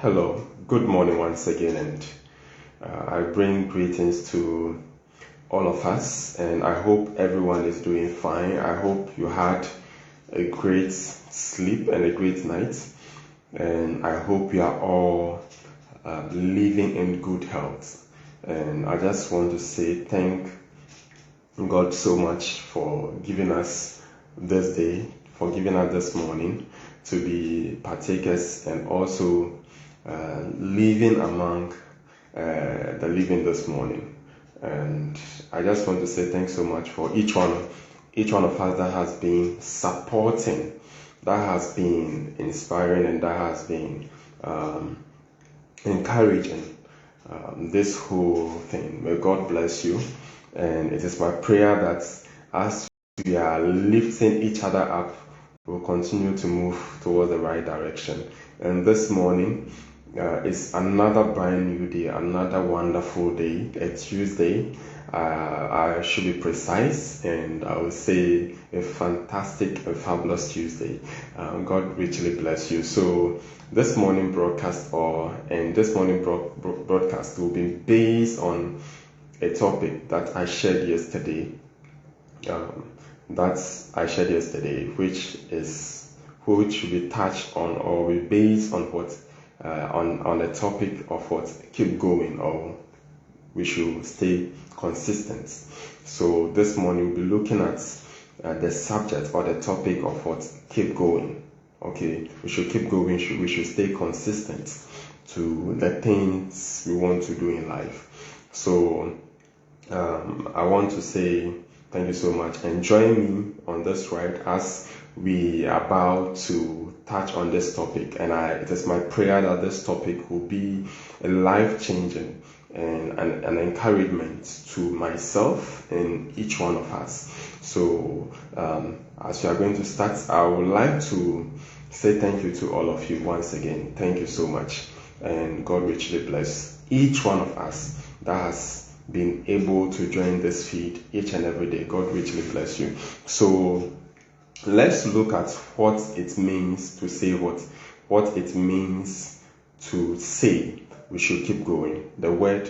Hello, good morning once again, and I bring greetings to all of us, and I hope everyone is doing fine. I hope you had a great sleep and a great night, and I hope you are all living in good health. And I just want to say thank God so much for giving us this day, for giving us this morning to be partakers and also living among the living this morning. And I just want to say thanks so much for each one of us that has been supporting, that has been inspiring, and that has been encouraging this whole thing. May God bless you. And it is my prayer that as we are lifting each other up, we'll continue to move towards the right direction. And this morning is another brand new day, another wonderful day, a Tuesday. I should be precise, and I will say a fantastic, a fabulous Tuesday. God richly bless you. So this morning broadcast broadcast will be based on a topic that I shared yesterday. Which will be touched on or will be based on what on the topic of what keep going, or we should stay consistent. So this morning we'll be looking at the subject or the topic of what keep going. Okay, we should keep going. We should stay consistent to the things we want to do in life. So I want to say thank you so much, and join me on this ride as we are about to touch on this topic. And it is my prayer that this topic will be a life-changing and an encouragement to myself and each one of us. So as we are going to start, I would like to say thank you to all of you once again. Thank you so much, and God richly bless each one of us that has been able to join this feed each and every day. God richly bless you. So let's look at what it means to say what it means to say we should keep going. The word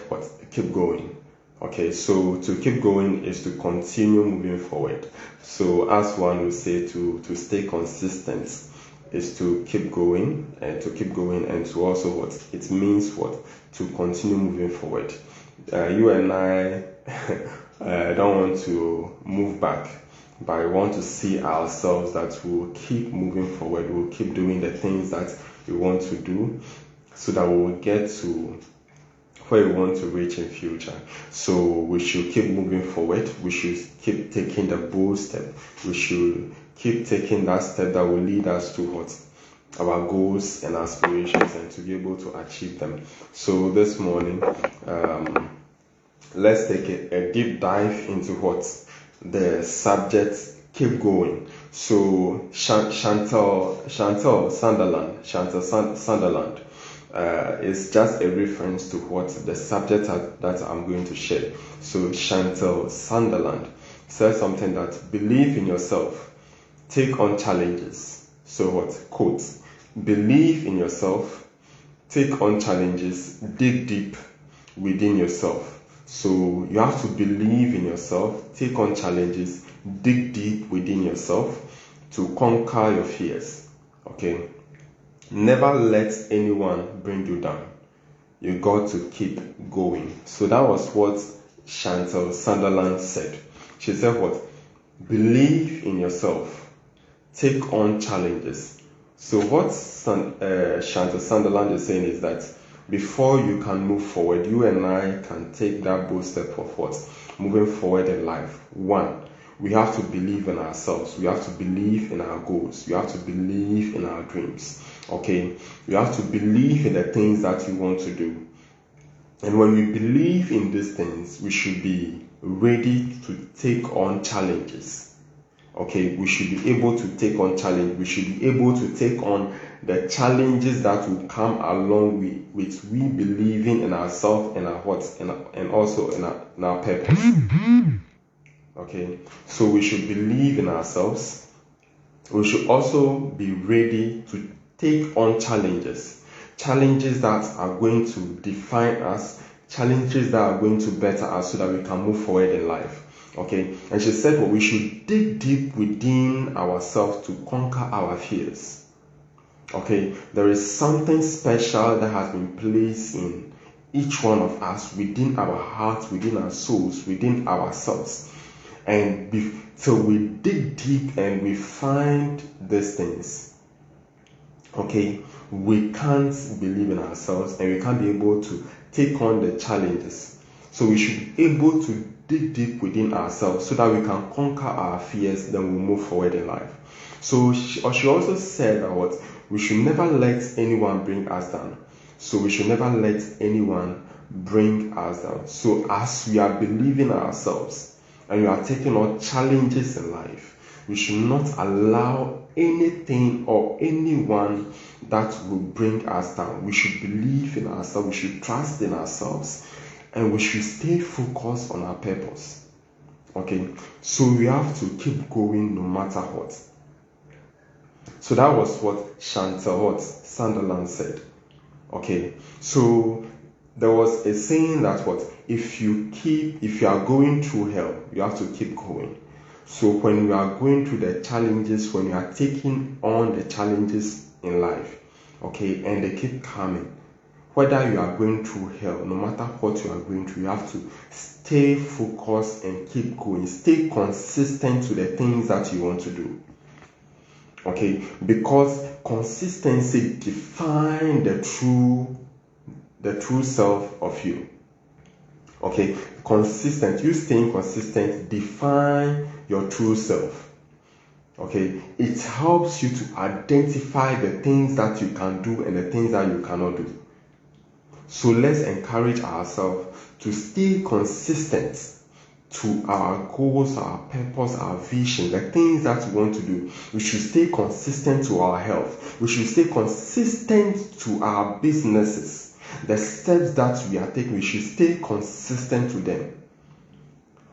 what keep going. Okay, so to keep going is to continue moving forward. So as one would say, to stay consistent is to keep going, and to also what it means to continue moving forward. You and I don't want to move back, but I want to see ourselves that we'll keep moving forward, we'll keep doing the things that we want to do, so that we will get to where we want to reach in future. So we should keep moving forward. We should keep taking the bold step. We should keep taking that step that will lead us to what our goals and aspirations, and to be able to achieve them. So this morning, let's take a deep dive into what the subject keep going. So Chantal Sunderland is just a reference to what the subject that I'm going to share. So Chantal Sunderland says something that believe in yourself, take on challenges. So what? Quote, believe in yourself, take on challenges, dig deep within yourself. So you have to believe in yourself, take on challenges, dig deep within yourself to conquer your fears. Okay? Never let anyone bring you down. You got to keep going. So that was what Chantal Sunderland said. She said what? Believe in yourself. Take on challenges. So what Chantal Sunderland is saying is that before you can move forward, you and I can take that bold step of what? Moving forward in life. One, we have to believe in ourselves. We have to believe in our goals. We have to believe in our dreams. Okay? We have to believe in the things that we want to do. And when we believe in these things, we should be ready to take on challenges. Okay, we should be able to take on challenge. We should be able to take on the challenges that will come along with we believing in ourselves and our what and also in our purpose. Okay, so we should believe in ourselves. We should also be ready to take on challenges that are going to define us, challenges that are going to better us so that we can move forward in life. Okay, and she said, well, we should dig deep within ourselves to conquer our fears. Okay, there is something special that has been placed in each one of us, within our hearts, within our souls, within ourselves. And so we dig deep and we find these things. Okay, we can't believe in ourselves and we can't be able to take on the challenges. So we should be able to dig deep within ourselves so that we can conquer our fears, then we move forward in life. So she also said that we should never let anyone bring us down. So we should never let anyone bring us down. So as we are believing ourselves and we are taking on challenges in life, we should not allow anything or anyone that will bring us down. We should believe in ourselves, we should trust in ourselves, and we should stay focused on our purpose. Okay, so we have to keep going no matter what. So that was what Chantal Sunderland said. Okay, so there was a saying that if you are going through hell, you have to keep going. So when you are going through the challenges, when you are taking on the challenges in life, okay, and they keep coming, whether you are going through hell, no matter what you are going through, you have to stay focused and keep going. Stay consistent to the things that you want to do. Okay, because consistency defines the true self of you. Okay, you staying consistent define your true self. Okay, it helps you to identify the things that you can do and the things that you cannot do. So let's encourage ourselves to stay consistent to our goals, our purpose, our vision, the things that we want to do. We should stay consistent to our health. We should stay consistent to our businesses. The steps that we are taking, we should stay consistent to them.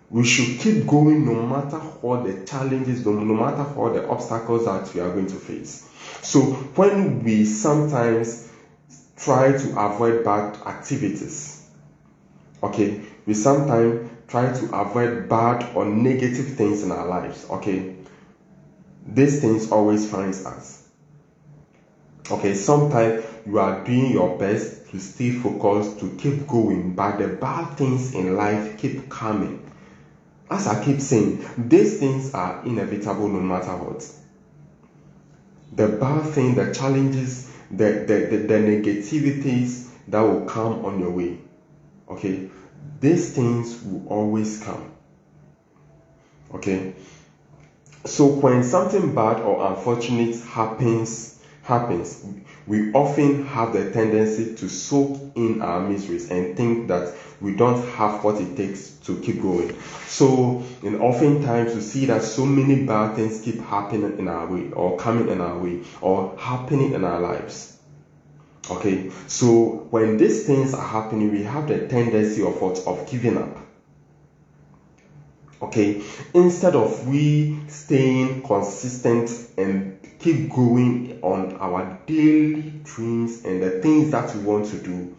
We should keep going no matter what the challenges, no matter what the obstacles that we are going to face. So when we sometimes try to avoid bad activities, okay, we sometimes try to avoid bad or negative things in our lives, okay, these things always finds us. Okay, sometimes you are doing your best to stay focused, to keep going, but the bad things in life keep coming. As I keep saying, these things are inevitable no matter what. The bad thing, the challenges, the negativities that will come on your way, okay, these things will always come. Okay, so when something bad or unfortunate happens, we often have the tendency to soak in our miseries and think that we don't have what it takes to keep going. So, and oftentimes we see that so many bad things keep happening in our way, or coming in our way, or happening in our lives. Okay, so when these things are happening, we have the tendency of giving up. Okay, instead of we staying consistent and keep going on our daily dreams and the things that we want to do,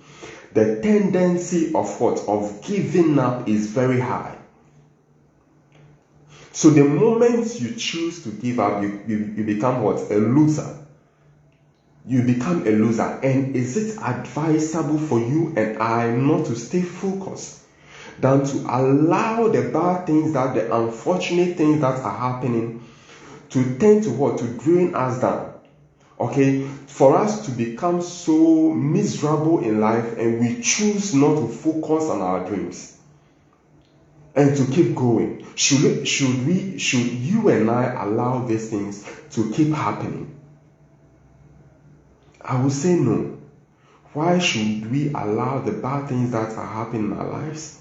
the tendency of giving up is very high. So the moment you choose to give up, you become a loser. You become a loser. And is it advisable for you and I not to stay focused than to allow the bad things, the unfortunate things that are happening to tend to drain us down? Okay, for us to become so miserable in life and we choose not to focus on our dreams and to keep going. Should you and I allow these things to keep happening? I will say no. Why should we allow the bad things that are happening in our lives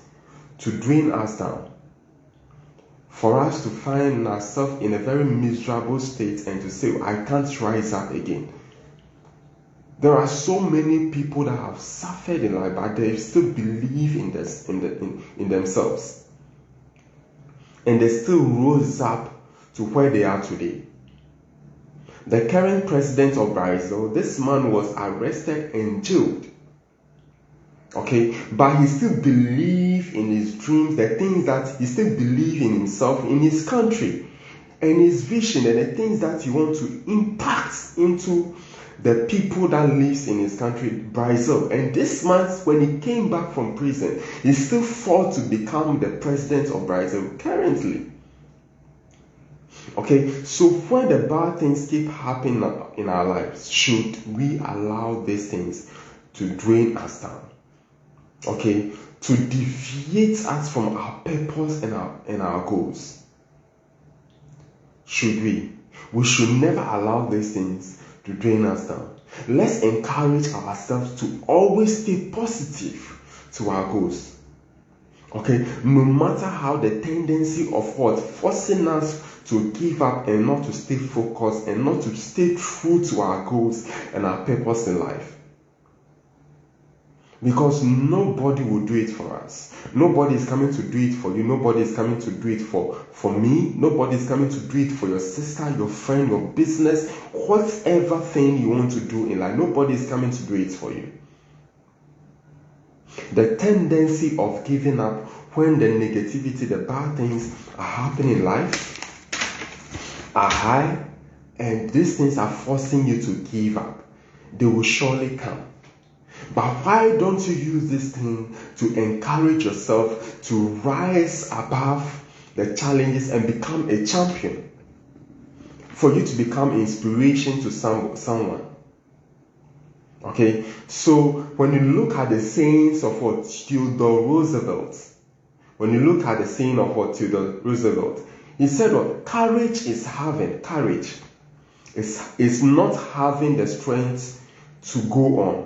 to drain us down? For us to find ourselves in a very miserable state and to say, I can't rise up again. There are so many people that have suffered in life, but they still believe in themselves. And they still rose up to where they are today. The current president of Brazil, this man was arrested and jailed. Okay, but he still believed in his dreams, the things that he still believed in himself, in his country, and his vision, and the things that he wants to impact into the people that lives in his country, Brazil. And this man, when he came back from prison, he still fought to become the president of Brazil currently. Okay, so when the bad things keep happening in our lives, should we allow these things to drain us down? Okay, to deviate us from our purpose and our goals? Should we? We should never allow these things to drain us down. Let's encourage ourselves to always stay positive to our goals. Okay, no matter how the tendency of what forcing us to give up and not to stay focused and not to stay true to our goals and our purpose in life. Because nobody will do it for us. Nobody is coming to do it for you. Nobody is coming to do it for me. Nobody is coming to do it for your sister, your friend, your business, whatever thing you want to do in life. Nobody is coming to do it for you. The tendency of giving up when the negativity, the bad things are happening in life are high, and these things are forcing you to give up. They will surely come. But why don't you use this thing to encourage yourself to rise above the challenges and become a champion? For you to become inspiration to someone. Okay, so when you look at the sayings of what Theodore Roosevelt, he said what? Courage is not having the strength to go on.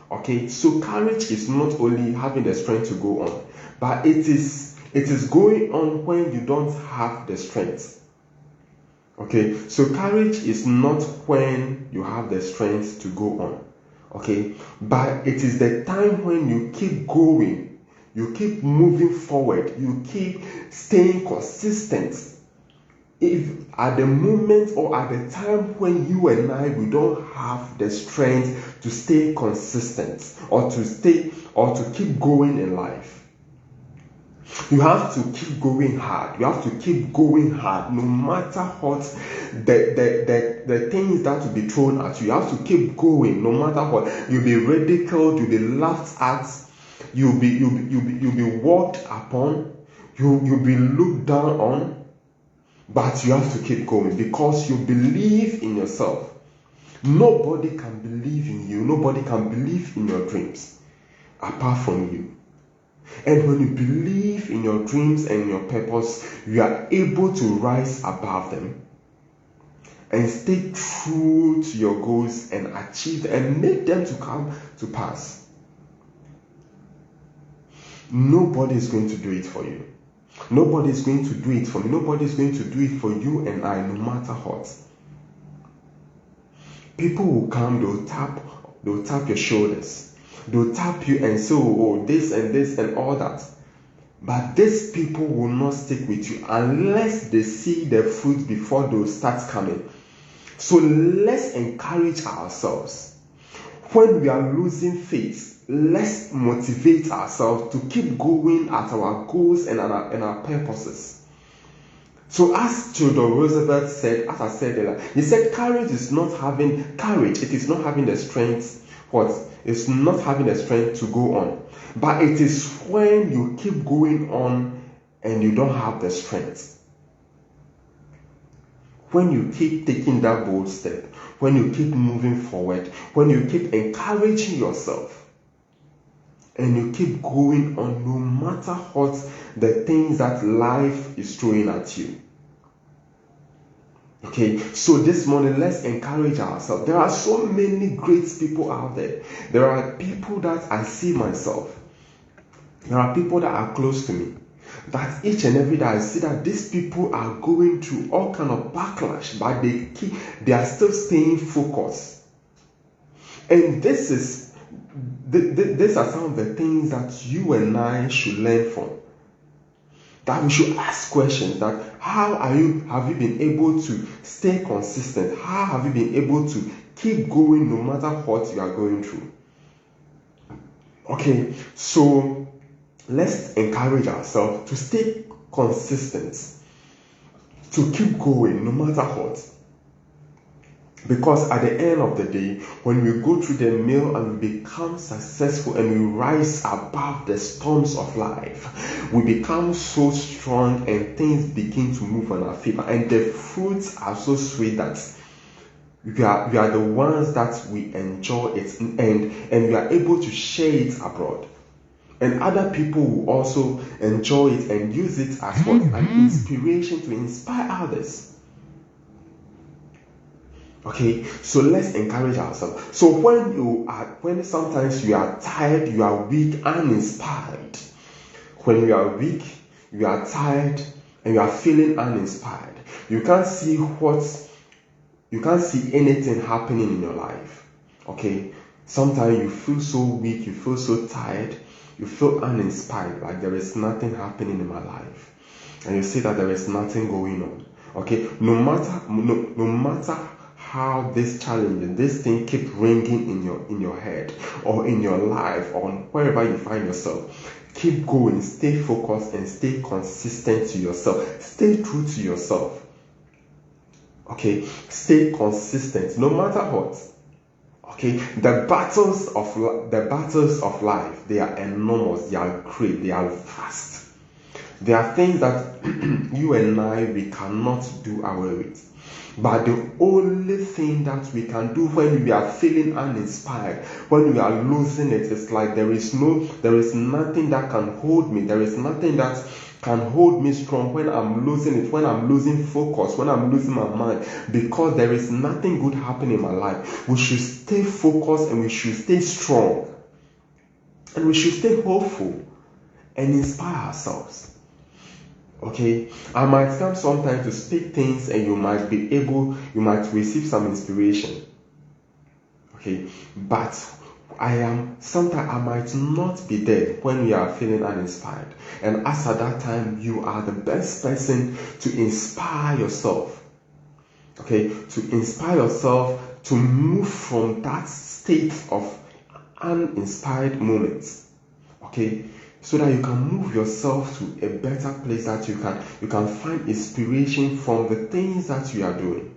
Okay, so courage is not only having the strength to go on, but it is going on when you don't have the strength. Okay, so courage is not when you have the strength to go on. Okay, but it is the time when you keep going, you keep moving forward, you keep staying consistent. If at the moment or at the time when you and I, we don't have the strength to stay consistent or to keep going in life, you have to keep going hard. You have to keep going hard no matter what the things that will be thrown at you. You have to keep going no matter what. You'll be ridiculed, you'll be laughed at, you'll be walked upon, you'll be looked down on. But you have to keep going because you believe in yourself. Nobody can believe in you. Nobody can believe in your dreams apart from you. And when you believe in your dreams and your purpose, you are able to rise above them and stay true to your goals and achieve and make them to come to pass. Nobody is going to do it for you. Nobody is going to do it for me. Nobody is going to do it for you and I, no matter what. People will come, they'll tap your shoulders. They'll tap you and say, oh, this and all that. But these people will not stick with you unless they see the fruit before they'll start coming. So let's encourage ourselves. When we are losing faith, let's motivate ourselves to keep going at our goals and our purposes. So as Theodore Roosevelt said, as I said earlier, he said courage is not having the strength. It's not having the strength to go on. But it is when you keep going on and you don't have the strength. When you keep taking that bold step, when you keep moving forward, when you keep encouraging yourself, and you keep going on no matter what the things that life is throwing at you. Okay, so this morning, let's encourage ourselves. There are so many great people out there. There are people that I see myself. There are people that are close to me. That each and every day I see that these people are going through all kind of backlash, but they are still staying focused. And these are some of the things that you and I should learn from. That we should ask questions that have you been able to stay consistent? How have you been able to keep going no matter what you are going through? Okay, so let's encourage ourselves to stay consistent, to keep going no matter what. Because at the end of the day, when we go through the mill and we become successful and we rise above the storms of life, we become so strong and things begin to move on our favor. And the fruits are so sweet that we are the ones that we enjoy it, and we are able to share it abroad. And other people will also enjoy it and use it as what? An inspiration to inspire others. Okay, so let's encourage ourselves. So when sometimes you are tired, you are weak, uninspired. When you are weak, you are tired, and you are feeling uninspired, you can't see anything happening in your life. Okay, sometimes you feel so weak, you feel so tired, you feel uninspired, like there is nothing happening in my life, and you see that there is nothing going on. Okay, no matter how this challenge and this thing keep ringing in your head or in your life or wherever you find yourself, keep going, stay focused, and stay consistent to yourself. Stay true to yourself. Okay, stay consistent no matter what. Okay, the battles of life, they are enormous, they are great, they are vast. There are things that you and I, we cannot do away with. But the only thing that we can do when we are feeling uninspired, when we are losing it, is like there is nothing that can hold me. There is nothing that can hold me strong when I'm losing it, when I'm losing focus, when I'm losing my mind, because there is nothing good happening in my life. We should stay focused and we should stay strong. And we should stay hopeful and inspire ourselves. Okay, I might come sometime to speak things and you might receive some inspiration. Okay, but sometimes I might not be there when you are feeling uninspired. And as at that time, you are the best person to inspire yourself. Okay, to inspire yourself to move from that state of uninspired moments. Okay, so that you can move yourself to a better place, that you can find inspiration from the things that you are doing.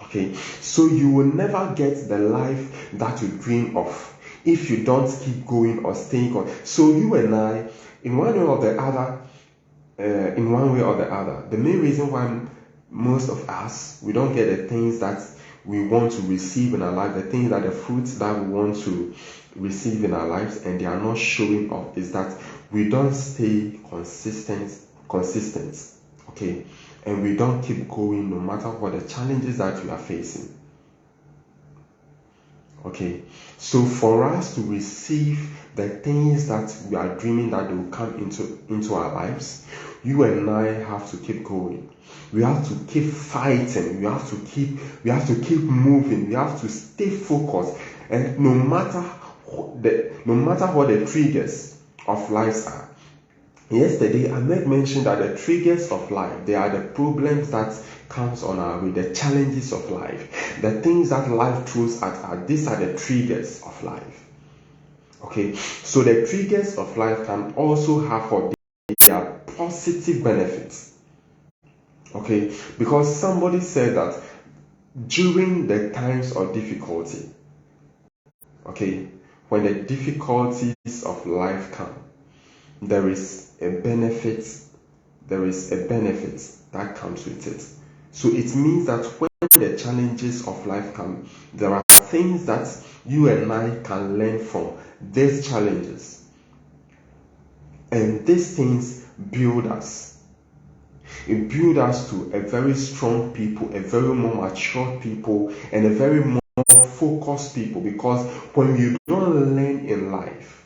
Okay, so you will never get the life that you dream of if you don't keep going or staying on. So you and I, in one way or the other, the main reason why most of us, we don't get the things that we want to receive in our life, the things that the fruits that we want to receive in our lives, and they are not showing up, is that we don't stay consistent. Okay, and we don't keep going no matter what the challenges that we are facing. Okay, so for us to receive the things that we are dreaming that will come into our lives, you and I have to keep going. We have to keep fighting. We have to keep moving. We have to stay focused. And no matter what the triggers of life are. Yesterday, I made mention that the triggers of life, they are the problems that comes on our way, the challenges of life, the things that life throws at us. These are the triggers of life. Okay, so the triggers of life can also have for their positive benefits. Okay, because somebody said that during the times of difficulty, okay, when the difficulties of life come, there is a benefit that comes with it. So it means that when the challenges of life come, there are things that you and I can learn from these challenges. And these things build us. It builds us to a very strong people, a very more mature people, and a very more focused people. Because when you don't learn in life,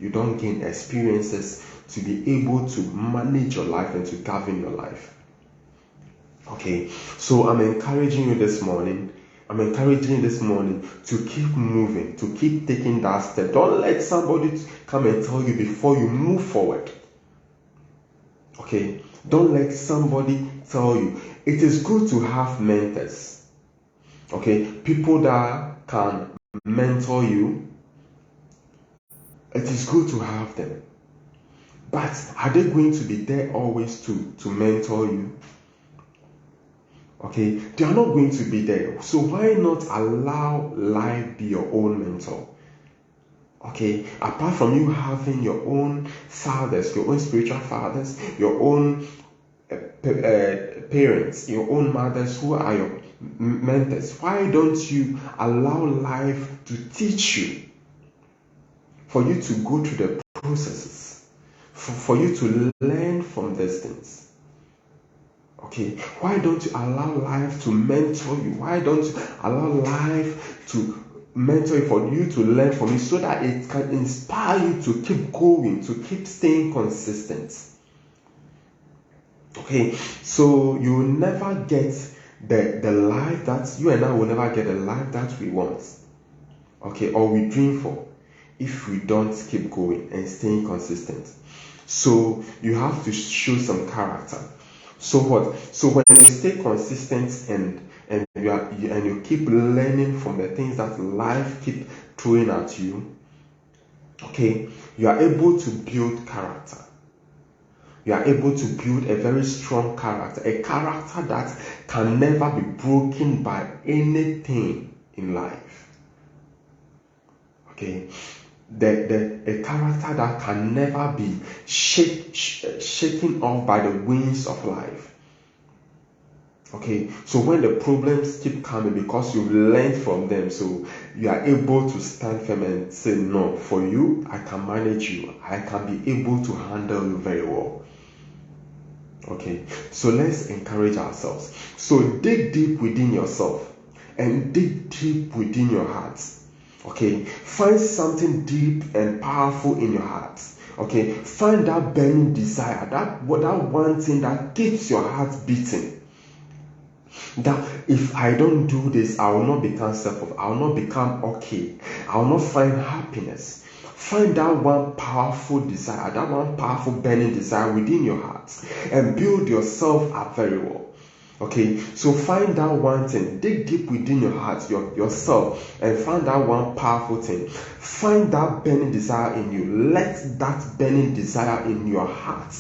you don't gain experiences to be able to manage your life and to govern your life. Okay, so I'm encouraging you this morning I'm encouraging you this morning to keep moving, to keep taking that step. Don't let somebody come and tell you before you move forward. Okay? Don't let somebody tell you. It is good to have mentors. Okay? People that can mentor you. It is good to have them. But are they going to be there always to mentor you? Okay, they are not going to be there. So why not allow life be your own mentor? Okay, apart from you having your own fathers, your own spiritual fathers, your own parents, your own mothers who are your mentors, why don't you allow life to teach you, for you to go through the processes, for you to learn from these things? Okay, why don't you allow life to mentor you? Why don't you allow life to mentor you, for you to learn from it, so that it can inspire you to keep going, to keep staying consistent? Okay, so you will never get the life that you and I will never get the life that we want, okay, or we dream for, if we don't keep going and staying consistent. So you have to show some character. So what? So when you stay consistent and you keep learning from the things that life keep throwing at you, okay, you are able to build character. You are able to build a very strong character, a character that can never be broken by anything in life. Okay, a character that can never be shaken off by the winds of life. Okay, so when the problems keep coming, because you've learned from them, so you are able to stand firm and say, no, for you, I can manage you. I can be able to handle you very well. Okay, so let's encourage ourselves. So dig deep within yourself and dig deep within your heart. Okay, find something deep and powerful in your heart. Okay, find that burning desire, that one thing that keeps your heart beating. That if I don't do this, I will not become self-love, I will not become okay, I will not find happiness. Find that one powerful desire, that one powerful burning desire within your heart, and build yourself up very well. Okay, so find that one thing, dig deep within your heart, yourself, and find that one powerful thing. Find that burning desire in you. Let that burning desire in your heart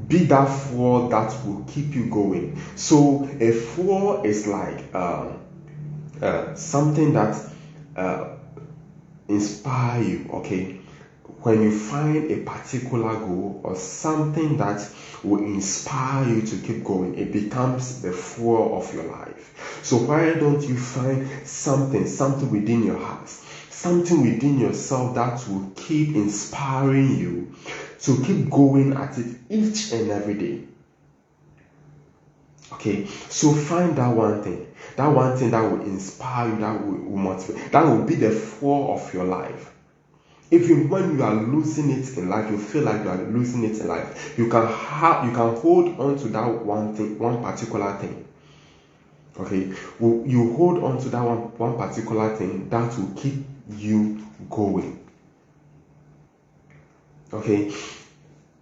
be that fuel that will keep you going. So a fuel is like something that inspire you. Okay, when you find a particular goal or something that will inspire you to keep going, it becomes the fuel of your life. So why don't you find something within your heart, something within yourself that will keep inspiring you to keep going at it each and every day? Okay, so find that one thing that will inspire you, that will motivate, that will be the fuel of your life. Even when you are losing it in life, you feel like you are losing it in life, you can hold on to that one thing, one particular thing. Okay, you hold on to that one particular thing that will keep you going. Okay,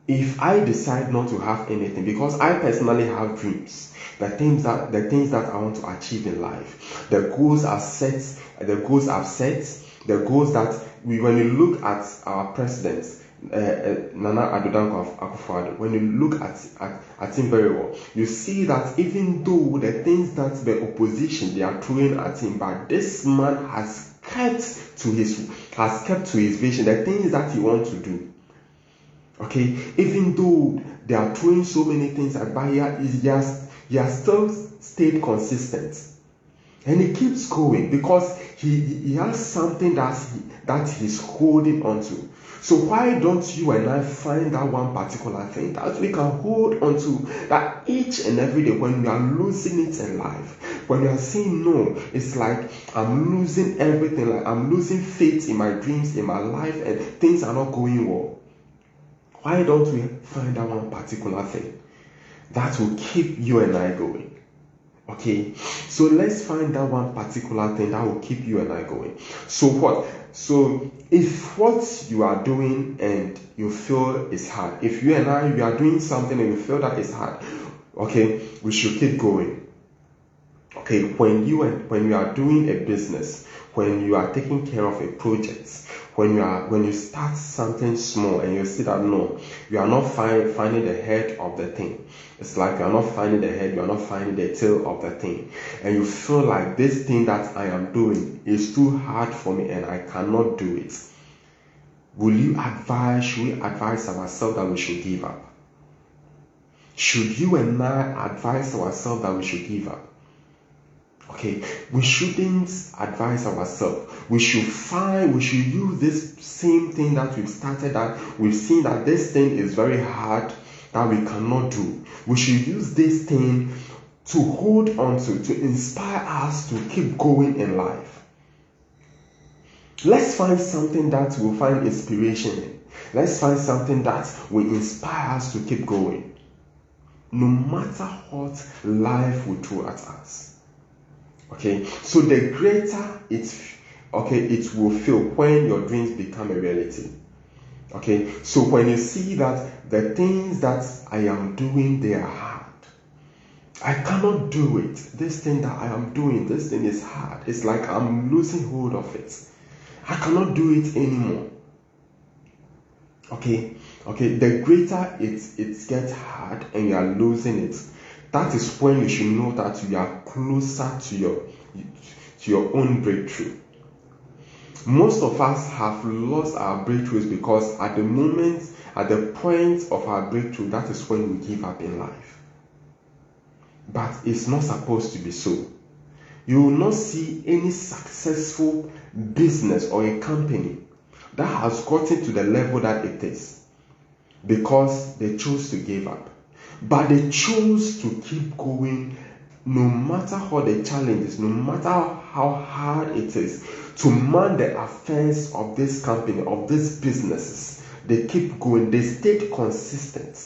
if I decide not to have anything, because I personally have dreams, the things that I want to achieve in life, the goals I've set, the goals that when you look at our president, Nana Addo Dankwa Akufo-Addo, when you look at him very well, you see that even though the things that the opposition they are throwing at him, but this man has kept to his vision, the things that he wants to do. Okay, even though they are throwing so many things at Bahia, he has still stayed consistent, and he keeps going because he has something that he's holding on to. So why don't you and I find that one particular thing that we can hold on to, that each and every day when we are losing it in life, when we are saying no, it's like I'm losing everything, like I'm losing faith in my dreams, in my life, and things are not going well. Why don't we find that one particular thing that will keep you and I going? Okay, so let's find that one particular thing that will keep you and I going. So what? So if what you are doing and you feel is hard, if you and I, you are doing something and you feel that it's hard, okay, we should keep going. Okay, when you are doing a business, when you are taking care of a project, when you start something small and you see that no, you are not finding the head of the thing. It's like you are not finding the head, you are not finding the tail of the thing, and you feel like this thing that I am doing is too hard for me and I cannot do it. Should we advise ourselves that we should give up? Should you and I advise ourselves that we should give up? Okay, we shouldn't advise ourselves. We should use this same thing that we've started, that we've seen that this thing is very hard, that we cannot do. We should use this thing to hold on to inspire us to keep going in life. Let's find something that we'll find inspiration in. Let's find something that will inspire us to keep going. No matter what life will throw at us. Okay, so the greater it will feel when your dreams become a reality. Okay, so when you see that the things that I am doing, they are hard. I cannot do it. This thing that I am doing, this thing is hard. It's like I'm losing hold of it. I cannot do it anymore. Okay, the greater it gets hard and you are losing it, that is when you should know that you are closer to your own breakthrough. Most of us have lost our breakthroughs because at the point of our breakthrough, that is when we give up in life. But it's not supposed to be so. You will not see any successful business or a company that has gotten to the level that it is because they chose to give up. But they chose to keep going no matter what the challenge is, no matter how hard it is to man the affairs of this company, of these businesses. They keep going. They stayed consistent.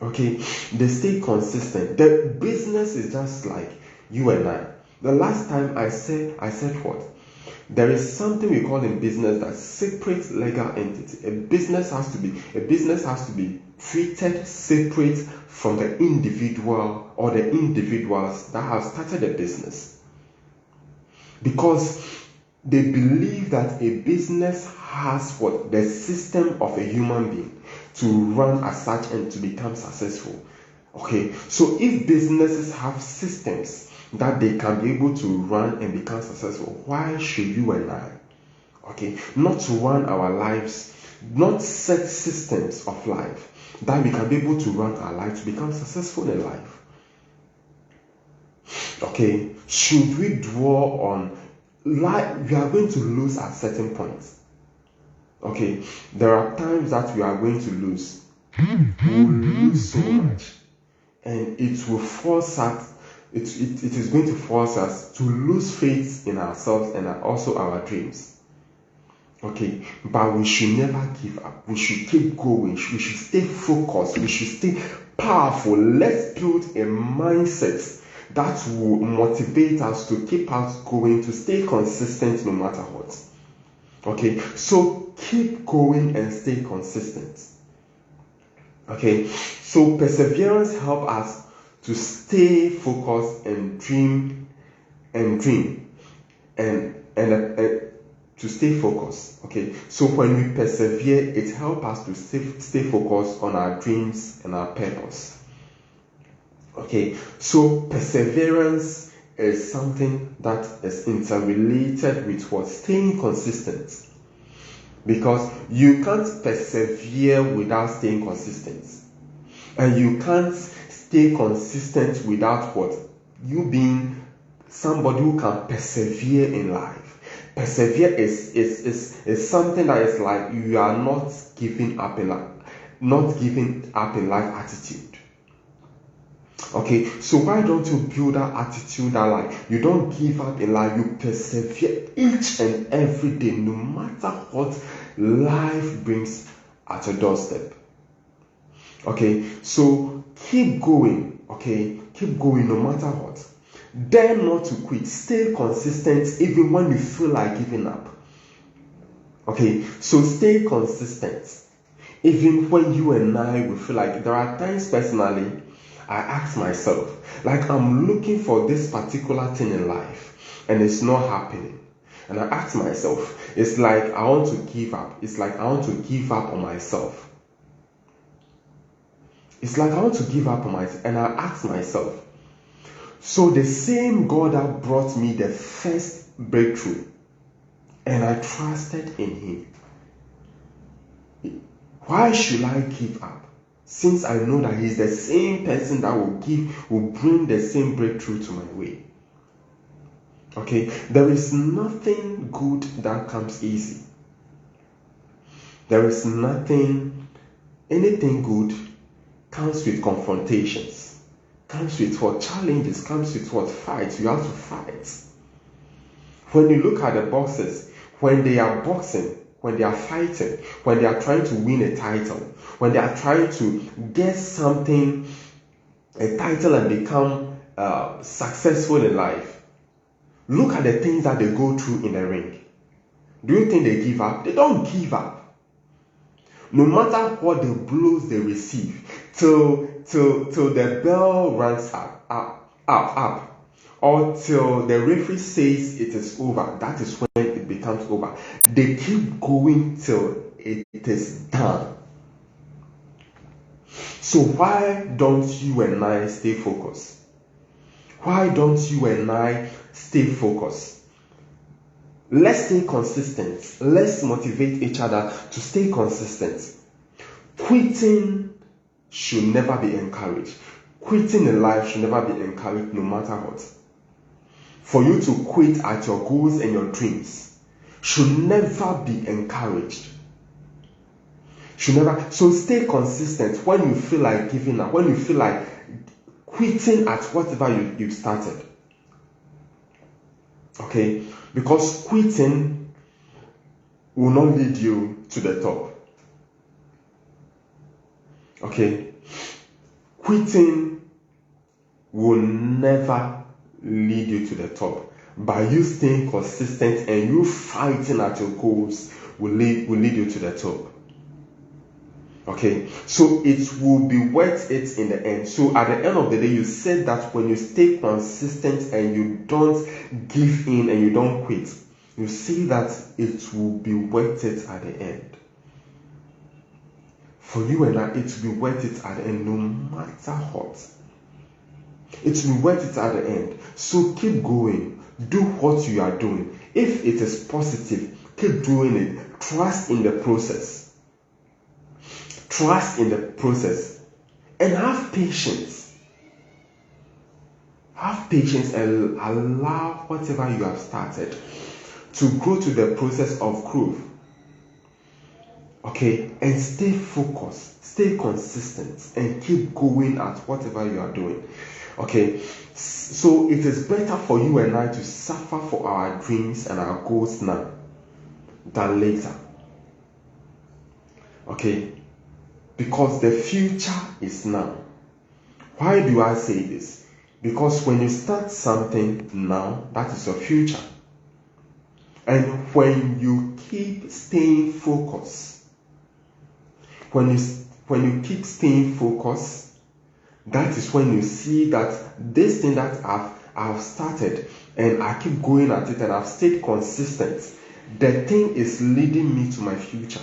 Okay, they stay consistent. The business is just like you and I. The last time I said what? There is something we call in business that separate legal entity. A business has to be treated separate from the individual or the individuals that have started a business. Because they believe that a business has the system of a human being to run as such and to become successful. Okay, so if businesses have systems that they can be able to run and become successful, why should you and I, not to run our lives, not set systems of life that we can be able to run our life to become successful in life? Okay, should we draw on life? We are going to lose at certain points. Okay, there are times that we are going to lose. We will lose so much, and it will force us. It is going to force us to lose faith in ourselves and also our dreams. Okay, but we should never give up. We should keep going. We should stay focused. We should stay powerful. Let's build a mindset that will motivate us to keep us going, to stay consistent no matter what. Okay, so keep going and stay consistent. Okay, so perseverance helps us to stay focused and dream and to stay focused. Okay, so when we persevere, it helps us to stay focused on our dreams and our purpose. Okay, so perseverance is something that is interrelated with what? Staying consistent. Because you can't persevere without staying consistent. And you can't stay consistent without what? You being somebody who can persevere in life. Persevere is something that is like you are not giving up in life attitude. Okay, so why don't you build that attitude that like you don't give up in life, you persevere each and every day, no matter what life brings at your doorstep. Okay, so keep going. Okay, Keep going no matter what. Dare not to quit. Stay consistent even when you feel like giving up. Okay, so stay consistent even when you and I will feel like, there are times personally I ask myself, like I'm looking for this particular thing in life and it's not happening. And I ask myself, it's like I want to give up. It's like I want to give up on myself. It's like I want to give up on myself. And I ask myself, so the same God that brought me the first breakthrough, and I trusted in Him, why should I give up? Since I know that He's the same person that will bring the same breakthrough to my way. Okay, there is nothing good that comes easy. There is anything good comes with confrontations, comes with what challenges, comes with what fights. You have to fight. When you look at the boxers, when they are boxing, when they are fighting, when they are trying to win a title, when they are trying to get something, a title, and become successful in life, look at the things that they go through in the ring. Do you think they give up? They don't give up. No matter what the blows they receive, till the bell runs up, or till the referee says it is over, that is when it becomes over. They keep going till it is done. So why don't you and I stay focused? Why don't you and I stay focused? Let's stay consistent. Let's motivate each other to stay consistent. Quitting should never be encouraged. Quitting in life should never be encouraged no matter what. For you to quit at your goals and your dreams should never be encouraged. Should never. So stay consistent when you feel like giving up, when you feel like quitting at whatever you've started. Okay? Because quitting will not lead you to the top. Okay? Quitting will never lead you to the top. By you staying consistent and you fighting at your goals will lead you to the top. Okay, so it will be worth it in the end. So at the end of the day, you said that when you stay consistent and you don't give in and you don't quit, you see that it will be worth it at the end. For you and I, it will be worth it at the end, no matter what. It will be worth it at the end. So keep going. Do what you are doing. If it is positive, keep doing it. Trust in the process. Trust in the process and have patience. Have patience and allow whatever you have started to go to the process of growth. Okay, and stay focused, stay consistent, and keep going at whatever you are doing. Okay, so it is better for you and I to suffer for our dreams and our goals now than later. Okay. Because the future is now. Why do I say this? Because when you start something now, that is your future. And when you keep staying focused, when you keep staying focused, that is when you see that this thing that I've started and I keep going at it and I've stayed consistent, the thing is leading me to my future.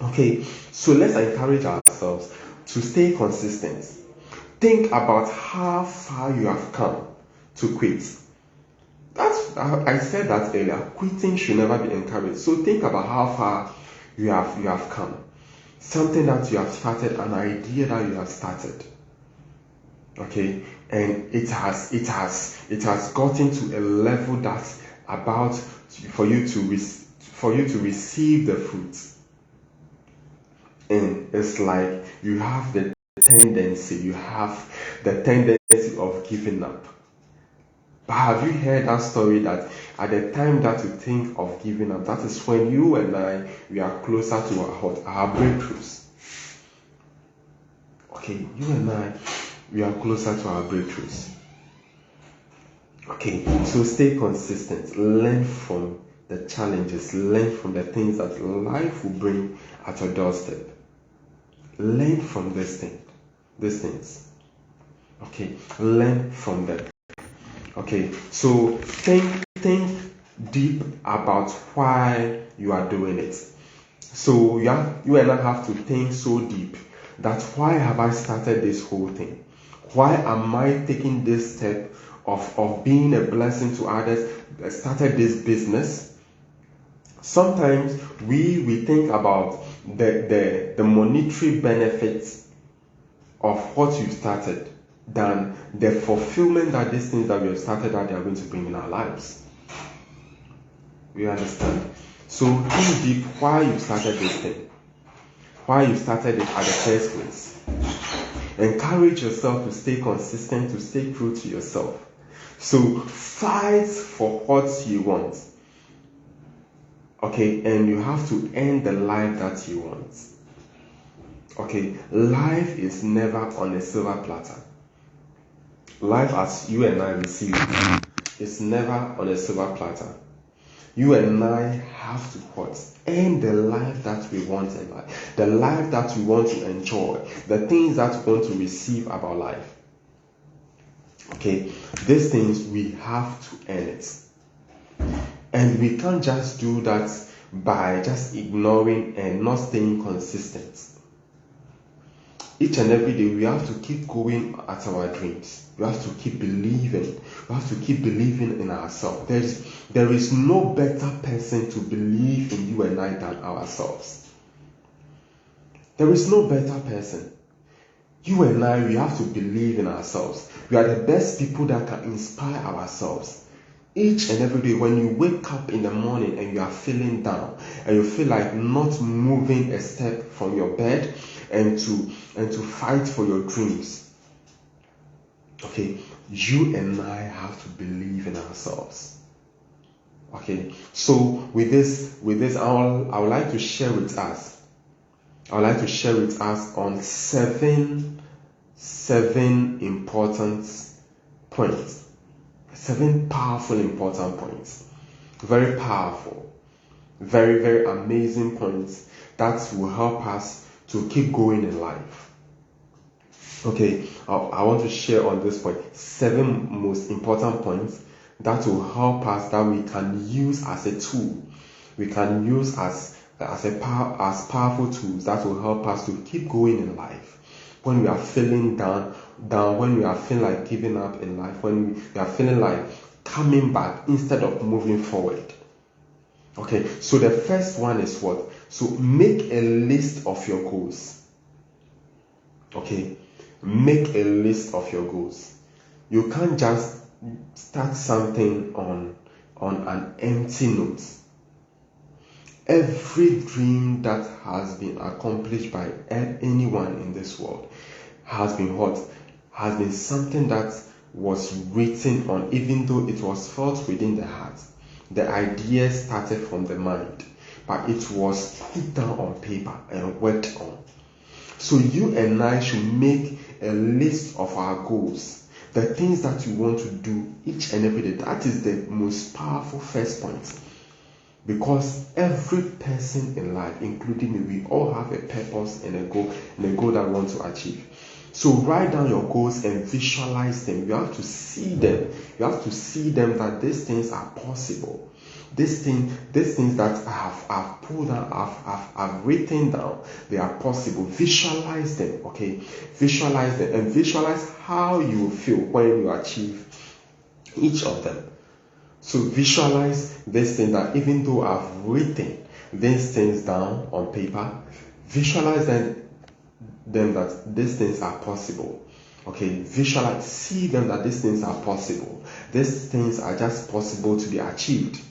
Okay, so let's encourage ourselves to stay consistent. Think about how far you have come to quit. I said that earlier. Quitting should never be encouraged. So think about how far you have come. Something that you have started, an idea that you have started. Okay, and it has gotten to a level that's about for you to receive the fruits. And it's like you have the tendency of giving up. But have you heard that story that at the time that you think of giving up, that is when you and I, we are closer to our breakthroughs. Okay, you and I, we are closer to our breakthroughs. Okay, so stay consistent. Learn from the challenges. Learn from the things that life will bring at your doorstep. Learn from these things. Okay, learn from them. Okay, so think deep about why you are doing it. So you and I have to think so deep that why have I started this whole thing? Why am I taking this step of being a blessing to others? Started this business. Sometimes we think about the monetary benefits of what you started than the fulfillment that these things that we have started that they are going to bring in our lives. You understand? So think deep why you started this thing, why you started it at the first place. Encourage yourself to stay consistent, to stay true to yourself. So fight for what you want. Okay, and you have to earn the life that you want. Okay, life is never on a silver platter. Life as you and I receive is never on a silver platter. You and I have to what? Earn the life that we want in life. The life that we want to enjoy. The things that we want to receive about life. Okay, these things we have to earn it. And we can't just do that by just ignoring and not staying consistent. Each and every day we have to keep going at our dreams. We have to keep believing. We have to keep believing in ourselves. There is no better person to believe in you and I than ourselves. There is no better person. You and I, we have to believe in ourselves. We are the best people that can inspire ourselves. Each and every day when you wake up in the morning and you are feeling down and you feel like not moving a step from your bed and to fight for your dreams. Okay, you and I have to believe in ourselves. Okay, so with this, I would like to share with us. I would like to share with us on seven important points. 7 powerful, important points. Very powerful. Very, very amazing points that will help us to keep going in life. Okay, I want to share on this point 7 most important points that will help us, that we can use as a tool. We can use as powerful tools that will help us to keep going in life. When we are feeling down, when we are feeling like giving up in life, when we are feeling like coming back instead of moving forward. Okay, so the first one is what? So make a list of your goals. Okay, make a list of your goals. You can't just start something on an empty note. Every dream that has been accomplished by anyone in this world has been what? Has been something that was written on, even though it was felt within the heart. The idea started from the mind, but it was put down on paper and worked on. So you and I should make a list of our goals, the things that we want to do each and every day. That is the most powerful first point. Because every person in life, including me, we all have a purpose and a goal that we want to achieve. So write down your goals and visualize them. You have to see them. You have to see them that these things are possible. These things that I've pulled down, I've written down, they are possible. Visualize them, okay? Visualize them and visualize how you feel when you achieve each of them. So visualize this thing that even though I've written these things down on paper, visualize them that these things are possible. Okay, visualize, see them that these things are possible. These things are just possible to be achieved.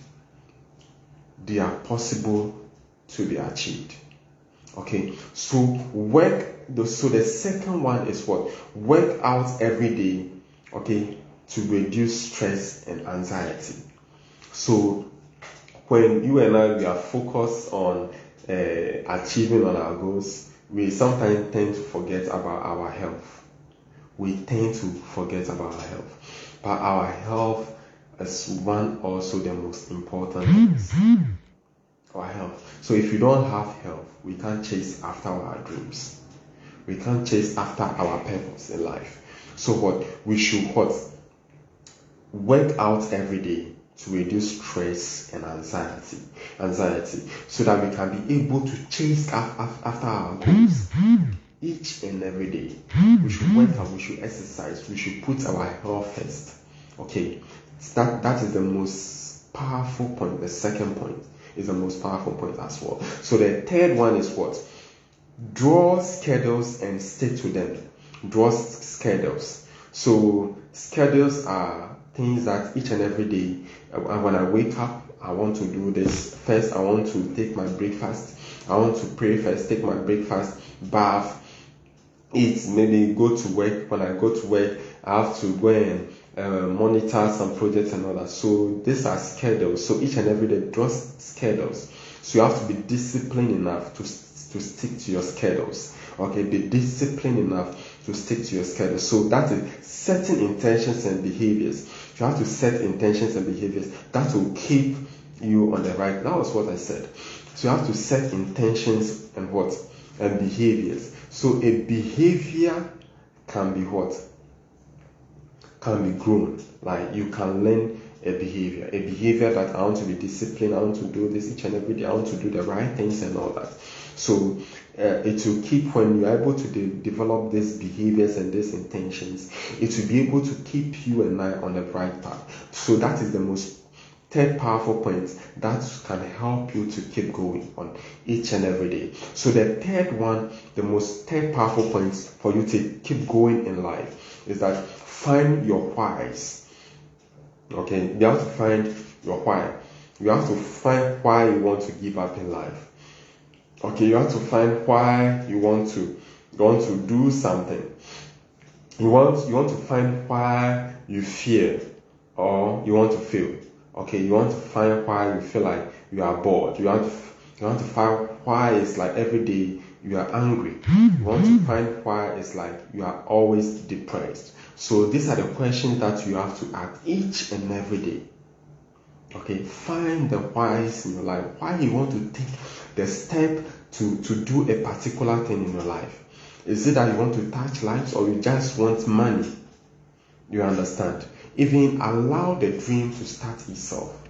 They are possible to be achieved. Okay, so the second one is what? Work out every day, okay, to reduce stress and anxiety. So when you and I, we are focused on achieving on our goals, we sometimes tend to forget about our health. We tend to forget about our health. But our health is one also the most important things. Our health. So if you don't have health, we can't chase after our dreams. We can't chase after our purpose in life. So what? We should what? Work out every day to reduce stress and anxiety, so that we can be able to chase after our goals each and every day. We should work out, we should exercise, we should put our health first. Okay, that is the most powerful point. The second point is the most powerful point as well. So the third one is what? Draw schedules and stick to them. Draw schedules. So schedules are things that each and every day, when I wake up, I want to do this. First, I want to take my breakfast. I want to pray first, take my breakfast, bath, eat, maybe go to work. When I go to work, I have to go and monitor some projects and all that. So these are schedules. So each and every day, draw schedules. So you have to be disciplined enough to stick to your schedules. Okay, be disciplined enough to stick to your schedule. So that is setting intentions and behaviors. You have to set intentions and behaviors that will keep you on the right. That was what I said. So you have to set intentions and what? And behaviors. So a behavior can be what? Can be grown. Like you can learn a behavior that I want to be disciplined, I want to do this each and every day, I want to do the right things and all that. So it will keep, when you're able to develop these behaviors and these intentions, it will be able to keep you and I on the right path. So that is the most third powerful point that can help you to keep going on each and every day. So the third one, the most third powerful point for you to keep going in life is that find your whys. Okay, you have to find your why. You have to find why you want to give up in life. Okay, you have to find why you want to do something. You want to find why you fear or you want to fail. Okay, you want to find why you feel like you are bored. You want to find why it's like every day you are angry. You want to find why it's like you are always depressed. So these are the questions that you have to ask each and every day. Okay, find the whys in your life. Why you want to take the step to do a particular thing in your life. Is it that you want to touch lives or you just want money? You understand? Even allow the dream to start itself.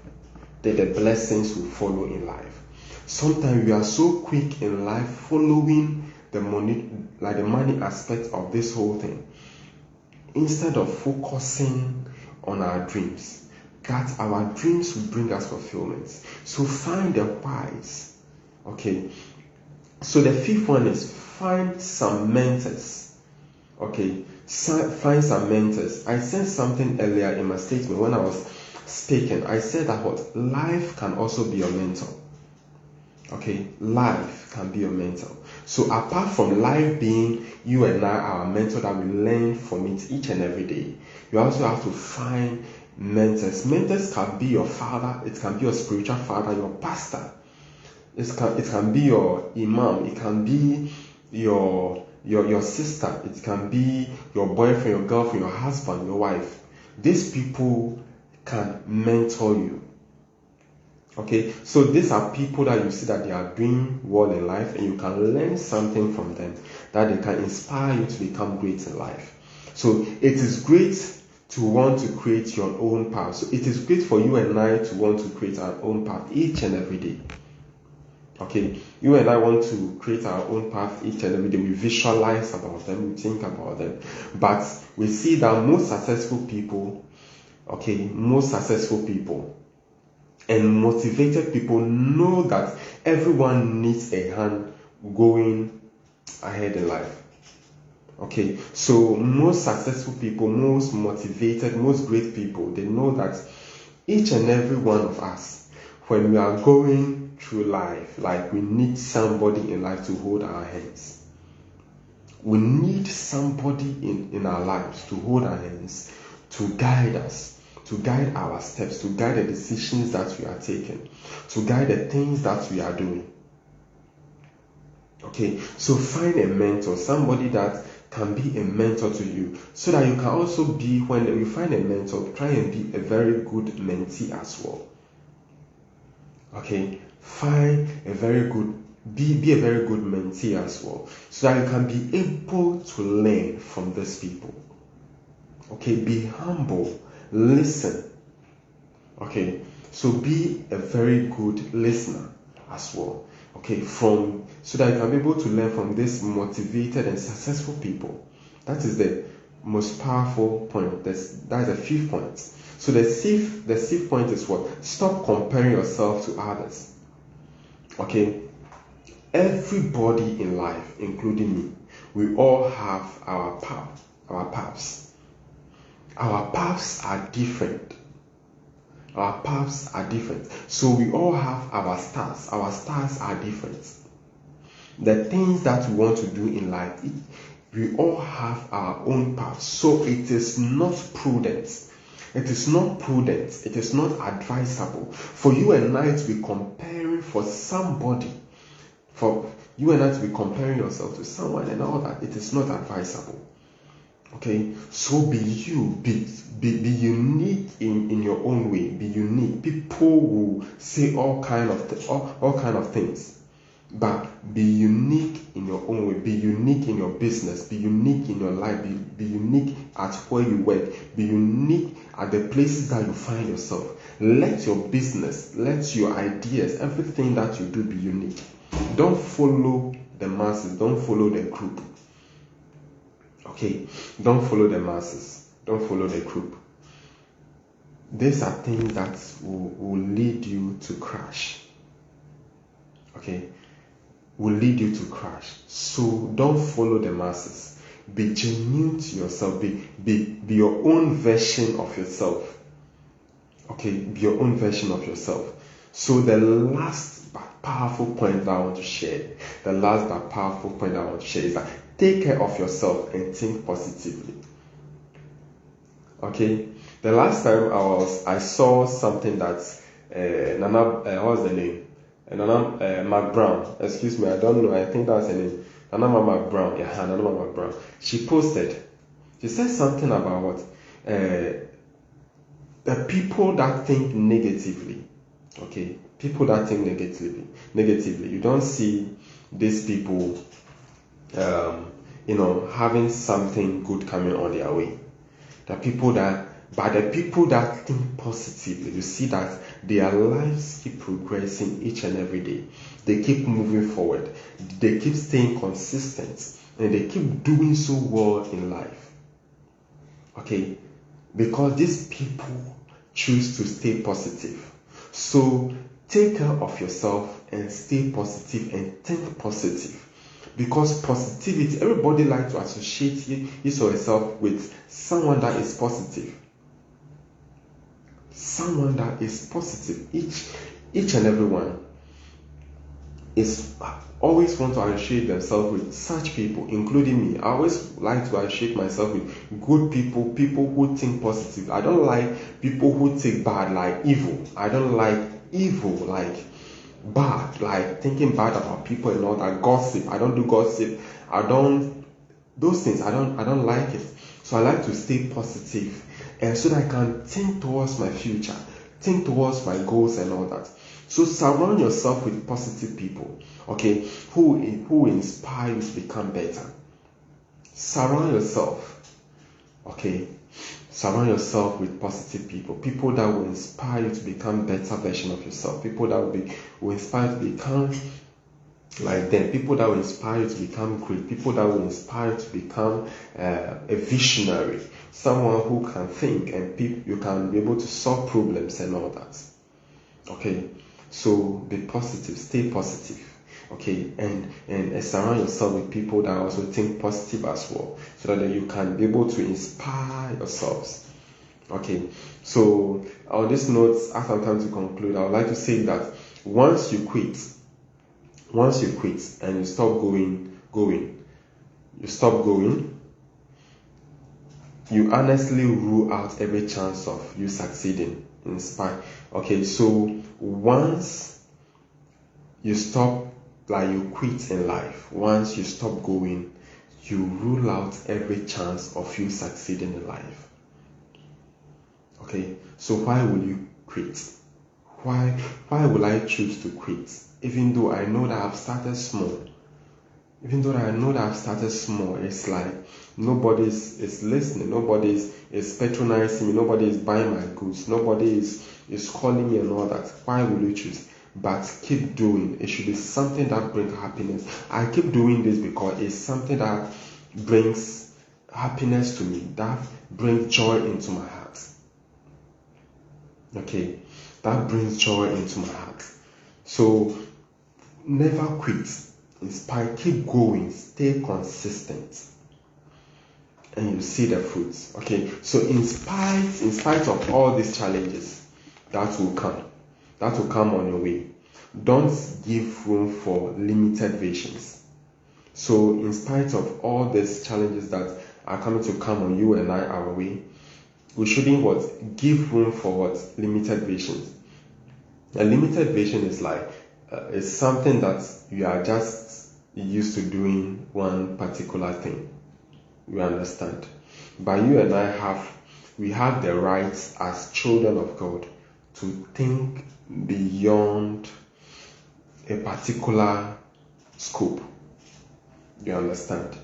Then the blessings will follow in life. Sometimes we are so quick in life following the money, like the money aspect of this whole thing, instead of focusing on our dreams, that our dreams will bring us fulfillment. So find the whys. Okay. So the fifth one is find some mentors. Okay. Find some mentors. I said something earlier in my statement when I was speaking. I said that what? Life can also be your mentor. Okay, life can be your mentor. So apart from life being you and I, our mentor that we learn from it each and every day, you also have to find mentors. Mentors can be your father, it can be your spiritual father, your pastor. It can be your imam, it can be your sister, it can be your boyfriend, your girlfriend, your husband, your wife. These people can mentor you. Okay, so these are people that you see that they are doing well in life and you can learn something from them that they can inspire you to become great in life. So it is great to want to create your own path. So it is great for you and I to want to create our own path each and every day. Okay, you and I want to create our own path each and every day. We visualize about them, we think about them. But we see that most successful people and motivated people know that everyone needs a hand going ahead in life. Okay, so most successful people, most motivated, most great people, they know that each and every one of us, when we are going through life, like we need somebody in life to hold our hands. We need somebody in our lives to hold our hands, to guide us, to guide our steps, to guide the decisions that we are taking, to guide the things that we are doing. Okay, so find a mentor, somebody that can be a mentor to you, so that you can also be, when you find a mentor, try and be a very good mentee as well. Okay, find a very good, be a very good mentee as well, so that you can be able to learn from these people. Okay, be humble, listen. Okay, so be a very good listener as well. Okay, so that you can be able to learn from these motivated and successful people. That is the most powerful point. That's the fifth point. So the sixth point is what? Stop comparing yourself to others. Okay, everybody in life, including me, we all have our paths. Our paths are different. Our paths are different. So we all have our stars. Our stars are different. The things that we want to do in life, we all have our own paths. So it is not prudent. It is not prudent. It is not advisable for you and I to be comparing for somebody. For you and I to be comparing yourself to someone and all that. It is not advisable. Okay, so be you, be unique in your own way. Be unique. People will say all kind of things, but be unique in your own way. Be unique in your business. Be unique in your life. Be unique at where you work. Be unique at the places that you find yourself. Let your business, let your ideas, everything that you do be unique. Don't follow the masses. Don't follow the group. Okay, don't follow the masses. Don't follow the group. These are things that will lead you to crash. Okay, will lead you to crash. So don't follow the masses. Be genuine to yourself. Be your own version of yourself. Okay, be your own version of yourself. So the last powerful point that I want to share, is that take care of yourself and think positively. Okay, the last time I saw something that what's the name? Nana McBrown. Excuse me, I don't know. I think that's her name. Nana McBrown. Yeah, Nana McBrown. She said something about what? The people that think negatively. Okay, people that think negatively. You don't see these people, having something good coming on their way. The people that think positively, you see that their lives keep progressing each and every day. They keep moving forward. They keep staying consistent, and they keep doing so well in life. Okay, because these people choose to stay positive. So take care of yourself and stay positive and think positive. Because positivity, everybody likes to associate his or herself with someone that is positive. Someone that is positive. Each and everyone is always want to associate themselves with such people, including me. I always like to associate myself with good people who think positive. I don't like people who think bad, like evil. I don't like evil, like bad, like thinking bad about people and all that. Gossip. I don't do gossip. Those things. I don't like it. So I like to stay positive, and so that I can think towards my future, think towards my goals and all that. So surround yourself with positive people, okay, who inspire you to become better. Surround yourself, okay. Surround yourself with positive people that will inspire you to become better version of yourself, people that will inspire you to become like them, people that will inspire you to become great, people that will inspire you to become a visionary, someone who can think and you can be able to solve problems and all that. Okay, so be positive, stay positive. Okay, and surround yourself with people that also think positive as well, so that you can be able to inspire yourselves. Okay, so on this note, as I'm time to conclude, I would like to say that once you quit and you stop going, you honestly rule out every chance of you succeeding in spite. Okay, so once you stop like you quit in life. Once you stop going, you rule out every chance of you succeeding in life. Okay, so why will you quit? Why will I choose to quit? Even though I know that I've started small. It's like nobody is listening, nobody is patronizing me, nobody is buying my goods, nobody is calling me and all that. Why will you choose? But keep doing. It should be something that brings happiness. I keep doing this because it's something that brings happiness to me, that brings joy into my heart. Okay, that brings joy into my heart. So never quit. Inspire, keep going, stay consistent, and you see the fruits. Okay, so in spite of all these challenges that will come on your way, don't give room for limited visions. So in spite of all these challenges that are coming to come on you and I our way, we shouldn't give room for limited visions. A limited vision is like it's something that you are just used to doing one particular thing. You understand? But you and I have the right as children of God to think beyond a particular scope. You understand?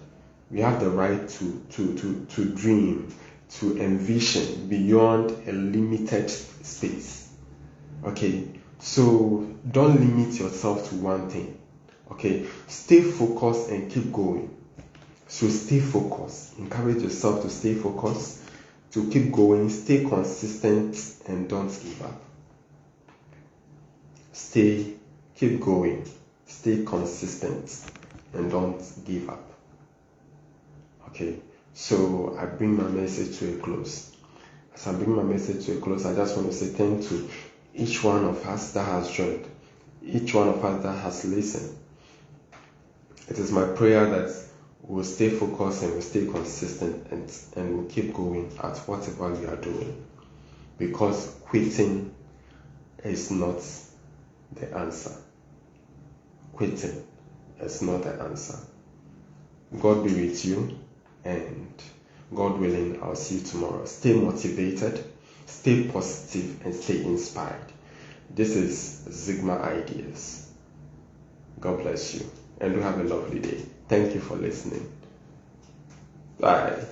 We have the right to dream, to envision beyond a limited space. Okay, so don't limit yourself to one thing. Okay, stay focused and keep going. So stay focused. Encourage yourself to stay focused, to keep going, stay consistent, and don't give up. Keep going, stay consistent, and don't give up. Okay, so I bring my message to a close. As I bring my message to a close, I just want to say thank you to each one of us that has joined, each one of us that has listened. It is my prayer that we'll stay focused and we'll stay consistent and we'll keep going at whatever we are doing. Because quitting is not the answer. Quitting is not the answer. God be with you, and God willing, I'll see you tomorrow. Stay motivated, stay positive, and stay inspired. This is Zigma Ideas. God bless you, and do have a lovely day. Thank you for listening. Bye.